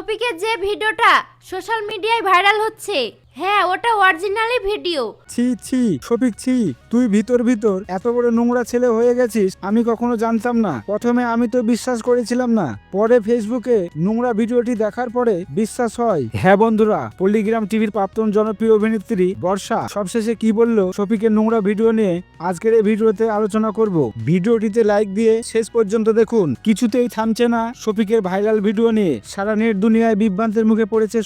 শফিকের যে ভিডিওটা সোশ্যাল মিডিয়ায় ভাইরাল হচ্ছে, হ্যাঁ ওটা অরিজিনালি ভিডিও। ছি ছি শফিক ছি, তুই ভিতর ভিতর এত বড় নোংরা ছেলে হয়ে গেছিস আমি কখনো জানতাম না। প্রথমে আমি তো বিশ্বাস করেছিলাম না, পরে ফেসবুকে নোংরা ভিডিওটি দেখার পরে বিশ্বাস হয়। হ্যাঁ বন্ধুরা, পল্লিগ্রাম টিভির প্রাক্তন জনপ্রিয় অভিনেত্রী বর্ষা সবশেষে কি বলল শফিকের নোংরা ভিডিও নিয়ে আজকের এই ভিডিওতে আলোচনা করব। ভিডিওটিতে লাইক দিয়ে শেষ পর্যন্ত দেখুন। কিছুতেই থামছে না শফিকের ভাইরাল ভিডিও নিয়ে, সারা নেট দুনিয়ায় বিভ্রান্তের মুখে পড়েছে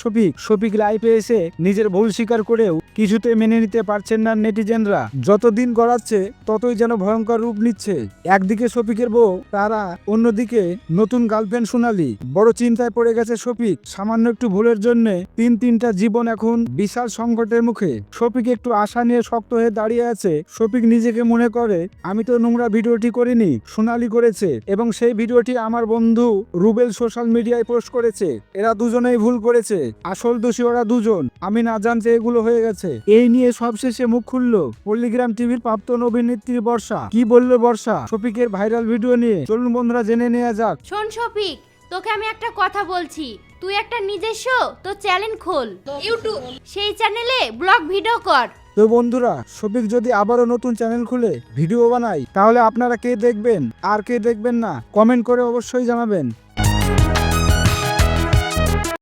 শফিক লাইভে এসে নিজের ভুল স্বীকার করেও কিছুতে মেনে নিতে পারছেন না নেটিজেনরা। যতদিন গড়াচ্ছে ততই যেন ভয়ঙ্কর রূপ নিচ্ছে। একদিকে শফিকের বউ তারা, অন্যদিকে নতুন গার্লফ্রেন্ড সোনালি। বড় চিন্তায় পড়ে গেছে শফিক। সামান্য একটু ভুলের জন্য তিনটা জীবন এখন বিশাল সংকটের মুখে। শফিক একটু আশা নিয়ে শক্ত হয়ে দাঁড়িয়ে আছে। শফিক নিজেকে মনে করে, আমি তো নোংরা ভিডিওটি করিনি, সোনালি করেছে, এবং সেই ভিডিওটি আমার বন্ধু রুবেল সোশ্যাল মিডিয়ায় পোস্ট করেছে। এরা দুজনেই ভুল করেছে, আসল দোষী ওরা দুজন, আমি না জানতে এগুলো হয়ে গেছে। এই নিয়ে সবশেষে মুখ খুললো পল্লিগ্রাম টিভির প্রাক্তন অভিনেত্রী বর্ষা। কি বললো বর্ষা শফিকের ভাইরাল ভিডিও নিয়ে, চলুন বন্ধুরা জেনে নেওয়া যাক। শোন শফিক, তোকে আমি একটা কথা বলছি, তুই একটা নিজস্ব তো চ্যানেল খোল ইউটিউব, সেই চ্যানেলে ব্লগ ভিডিও কর। তো বন্ধুরা, শফিক যদি আবারও নতুন চ্যানেল খুলে ভিডিও বানায় তাহলে আপনারা কে দেখবেন আর কে দেখবেন না কমেন্ট করে অবশ্যই জানাবেন।